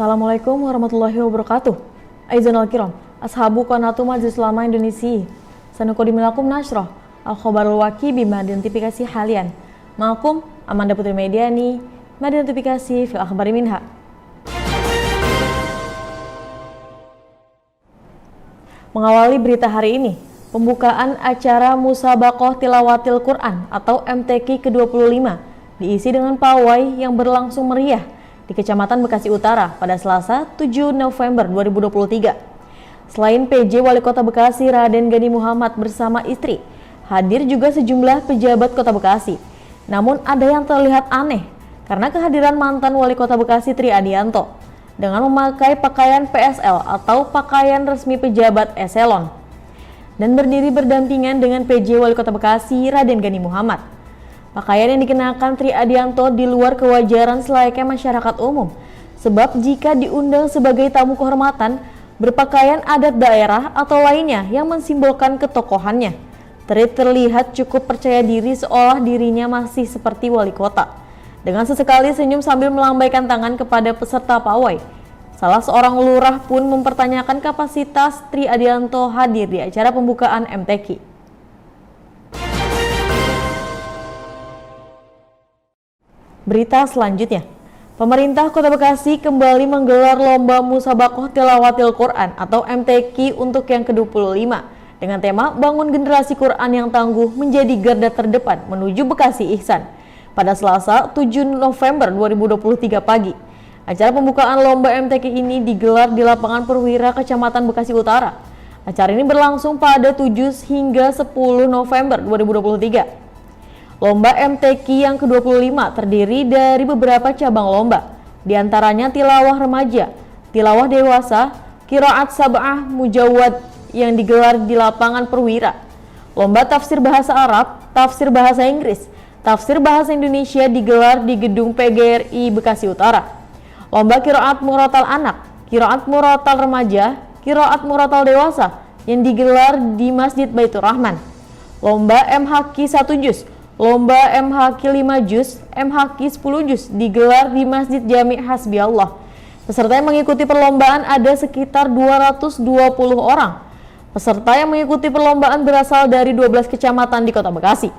Assalamualaikum warahmatullahi wabarakatuh. Aizanul kiram, ashabu qanatu Majelis Ulama Indonesia. Sanuqadimu nasroh, al-khobarul waki bima identifikasi halian. Ma'akum Amanda Putri Mediani, identifikasi fil akhbari minha. Mengawali berita hari ini, pembukaan acara Musabaqah Tilawatil Quran atau MTQ ke-25 diisi dengan pawai yang berlangsung meriah di Kecamatan Bekasi Utara pada Selasa 7 November 2023. Selain PJ Wali Kota Bekasi Raden Gani Muhammad bersama istri, hadir juga sejumlah pejabat Kota Bekasi. Namun ada yang terlihat aneh karena kehadiran mantan Wali Kota Bekasi Tri Adianto dengan memakai pakaian PSL atau pakaian resmi pejabat eselon dan berdiri berdampingan dengan PJ Wali Kota Bekasi Raden Gani Muhammad. Pakaian yang dikenakan Tri Adianto di luar kewajaran selayaknya masyarakat umum, sebab jika diundang sebagai tamu kehormatan, berpakaian adat daerah atau lainnya yang mensimbolkan ketokohannya. Tri terlihat cukup percaya diri seolah dirinya masih seperti wali kota. Dengan sesekali senyum sambil melambaikan tangan kepada peserta pawai. Salah seorang lurah pun mempertanyakan kapasitas Tri Adianto hadir di acara pembukaan MTQ. Berita selanjutnya, pemerintah Kota Bekasi kembali menggelar lomba Musabaqah Tilawatil Quran atau MTQ untuk yang ke-25 dengan tema Bangun Generasi Quran yang Tangguh Menjadi Garda Terdepan Menuju Bekasi Ihsan pada Selasa 7 November 2023 pagi. Acara pembukaan lomba MTQ ini digelar di lapangan Perwira Kecamatan Bekasi Utara. Acara ini berlangsung pada 7 hingga 10 November 2023. Lomba MTQ yang ke-25 terdiri dari beberapa cabang lomba, diantaranya tilawah remaja, tilawah dewasa, qiraat sab'ah mujawwad yang digelar di lapangan Perwira. Lomba tafsir bahasa Arab, tafsir bahasa Inggris, tafsir bahasa Indonesia digelar di gedung PGRI Bekasi Utara. Lomba qiraat murotal anak, qiraat murotal remaja, qiraat murotal dewasa yang digelar di Masjid Baitur Rahman. Lomba MHQ 1 juz, lomba MHQ 5 juz, MHQ 10 juz digelar di Masjid Jami' Hasbi Allah. Peserta yang mengikuti perlombaan ada sekitar 220 orang. Peserta yang mengikuti perlombaan berasal dari 12 kecamatan di Kota Bekasi.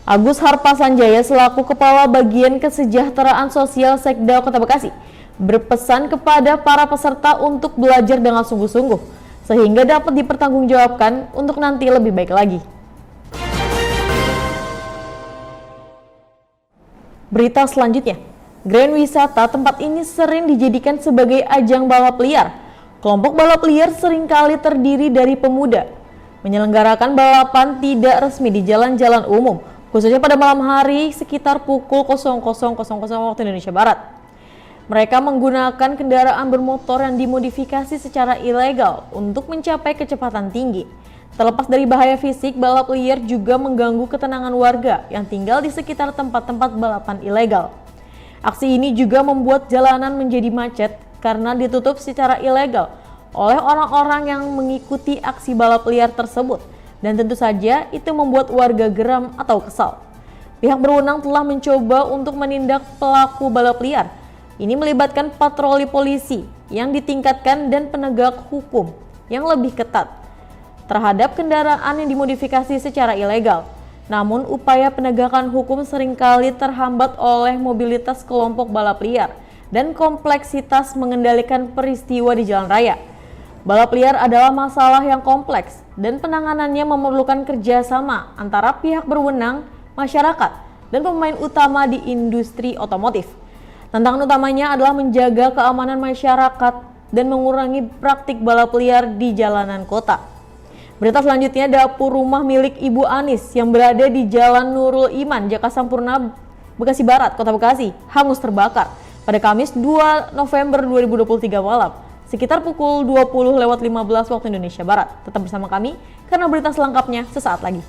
Agus Harpasanjaya selaku Kepala Bagian Kesejahteraan Sosial Sekda Kota Bekasi berpesan kepada para peserta untuk belajar dengan sungguh-sungguh sehingga dapat dipertanggungjawabkan untuk nanti lebih baik lagi. Berita selanjutnya, Grand Wisata tempat ini sering dijadikan sebagai ajang balap liar. Kelompok balap liar seringkali terdiri dari pemuda, menyelenggarakan balapan tidak resmi di jalan-jalan umum, khususnya pada malam hari sekitar pukul 00.00 waktu Indonesia Barat. Mereka menggunakan kendaraan bermotor yang dimodifikasi secara ilegal untuk mencapai kecepatan tinggi. Terlepas dari bahaya fisik, balap liar juga mengganggu ketenangan warga yang tinggal di sekitar tempat-tempat balapan ilegal. Aksi ini juga membuat jalanan menjadi macet karena ditutup secara ilegal oleh orang-orang yang mengikuti aksi balap liar tersebut, dan tentu saja itu membuat warga geram atau kesal. Pihak berwenang telah mencoba untuk menindak pelaku balap liar. Ini melibatkan patroli polisi yang ditingkatkan dan penegak hukum yang lebih ketat terhadap kendaraan yang dimodifikasi secara ilegal. Namun upaya penegakan hukum seringkali terhambat oleh mobilitas kelompok balap liar dan kompleksitas mengendalikan peristiwa di jalan raya. Balap liar adalah masalah yang kompleks dan penanganannya memerlukan kerjasama antara pihak berwenang, masyarakat, dan pemain utama di industri otomotif. Tantangan utamanya adalah menjaga keamanan masyarakat dan mengurangi praktik balap liar di jalanan kota. Berita selanjutnya, dapur rumah milik Ibu Anis yang berada di Jalan Nurul Iman, Jaka Sampurna, Bekasi Barat, Kota Bekasi, hangus terbakar pada Kamis 2 November 2023 malam, sekitar pukul 20.15 waktu Indonesia Barat. Tetap bersama kami karena berita selengkapnya sesaat lagi.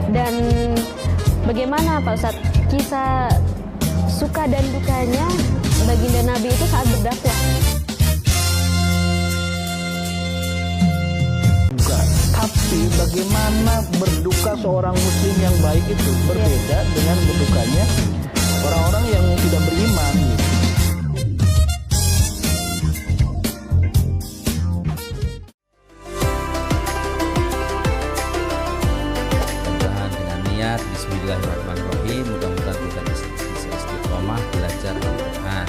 Dan bagaimana Pak Ustadz kisah suka suka dan dukanya baginda Nabi itu saat berdakwah. Tapi bagaimana berduka seorang muslim yang baik itu berbeda dengan berdukanya orang-orang yang tidak beriman gitu. Mudah-mudahan dengan niat bismillahirrahmanirrahim, mudah-mudahan kita bisa istiqomah belajar Al-Quran.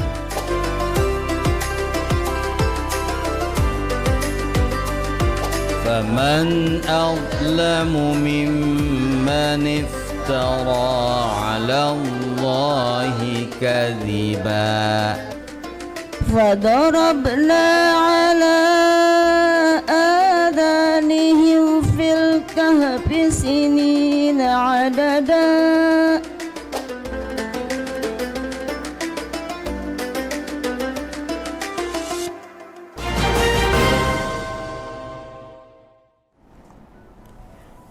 فمن أظلم ممن افترى على الله كذبا فضربنا على آذانهم في الكهف سنين عددا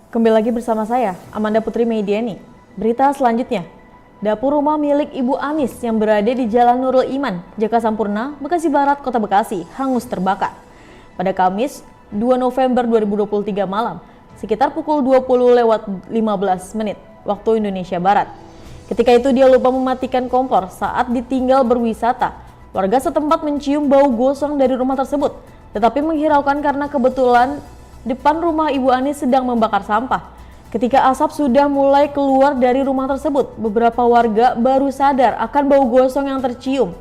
Kembali lagi bersama saya, Amanda Putri Mediani. Berita selanjutnya, dapur rumah milik Ibu Anis yang berada di Jalan Nurul Iman, Jaka Sampurna, Bekasi Barat, Kota Bekasi, hangus terbakar. Pada Kamis, 2 November 2023 malam, sekitar pukul 20:15 waktu Indonesia Barat. Ketika itu dia lupa mematikan kompor saat ditinggal berwisata. Warga setempat mencium bau gosong dari rumah tersebut, tetapi menghiraukan karena kebetulan depan rumah Ibu Anis sedang membakar sampah. Ketika asap sudah mulai keluar dari rumah tersebut, beberapa warga baru sadar akan bau gosong yang tercium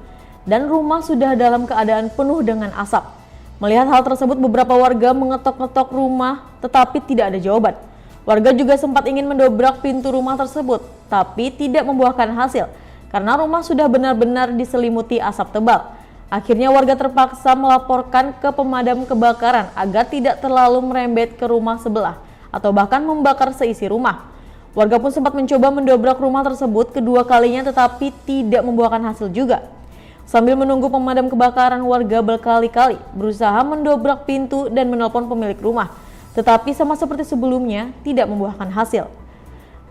dan rumah sudah dalam keadaan penuh dengan asap. Melihat hal tersebut, beberapa warga mengetok-ngetok rumah tetapi tidak ada jawaban. Warga juga sempat ingin mendobrak pintu rumah tersebut tapi tidak membuahkan hasil karena rumah sudah benar-benar diselimuti asap tebal. Akhirnya warga terpaksa melaporkan ke pemadam kebakaran agar tidak terlalu merembet ke rumah sebelah atau bahkan membakar seisi rumah. Warga pun sempat mencoba mendobrak rumah tersebut kedua kalinya tetapi tidak membuahkan hasil juga. Sambil menunggu pemadam kebakaran, warga berkali-kali berusaha mendobrak pintu dan menelpon pemilik rumah, tetapi sama seperti sebelumnya tidak membuahkan hasil.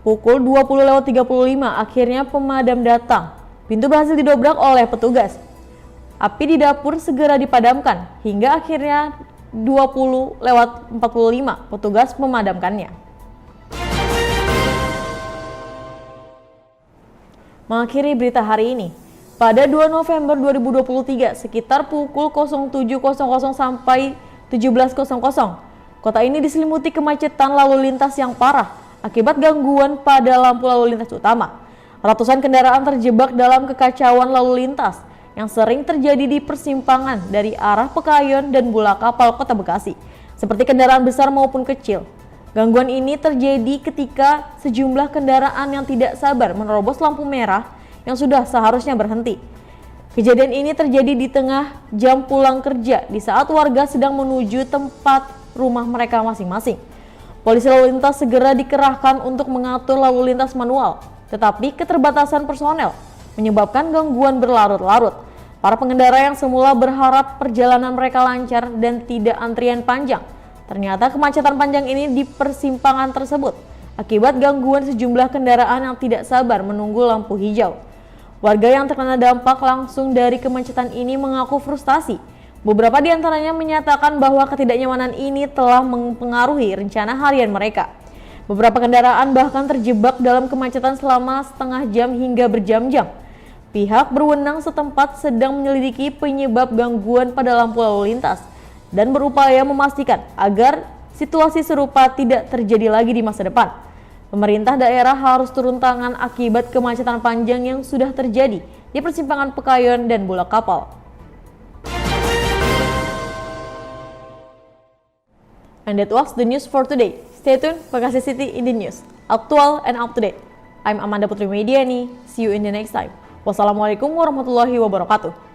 Pukul 20:35 akhirnya pemadam datang. Pintu berhasil didobrak oleh petugas. Api di dapur segera dipadamkan hingga akhirnya 20:45 petugas memadamkannya. Mengakhiri berita hari ini, pada 2 November 2023 sekitar pukul 07.00 sampai 17.00, kota ini diselimuti kemacetan lalu lintas yang parah akibat gangguan pada lampu lalu lintas utama. Ratusan kendaraan terjebak dalam kekacauan lalu lintas yang sering terjadi di persimpangan dari arah Pekayon dan Bulakapal, Kota Bekasi, seperti kendaraan besar maupun kecil. Gangguan ini terjadi ketika sejumlah kendaraan yang tidak sabar menerobos lampu merah yang sudah seharusnya berhenti. Kejadian ini terjadi di tengah jam pulang kerja di saat warga sedang menuju tempat rumah mereka masing-masing. Polisi lalu lintas segera dikerahkan untuk mengatur lalu lintas manual, tetapi keterbatasan personel menyebabkan gangguan berlarut-larut. Para pengendara yang semula berharap perjalanan mereka lancar dan tidak antrian panjang, ternyata kemacetan panjang ini di persimpangan tersebut akibat gangguan sejumlah kendaraan yang tidak sabar menunggu lampu hijau. Warga yang terkena dampak langsung dari kemacetan ini mengaku frustasi. Beberapa di antaranya menyatakan bahwa ketidaknyamanan ini telah mempengaruhi rencana harian mereka. Beberapa kendaraan bahkan terjebak dalam kemacetan selama setengah jam hingga berjam-jam. Pihak berwenang setempat sedang menyelidiki penyebab gangguan pada lampu lalu lintas dan berupaya memastikan agar situasi serupa tidak terjadi lagi di masa depan. Pemerintah daerah harus turun tangan akibat kemacetan panjang yang sudah terjadi di persimpangan Pekayon dan Bulakapal. And that was the news for today. Stay tuned, Bekasi City in the News, aktual and up to date. I'm Amanda Putri Mediani. See you in the next time. Wassalamualaikum warahmatullahi wabarakatuh.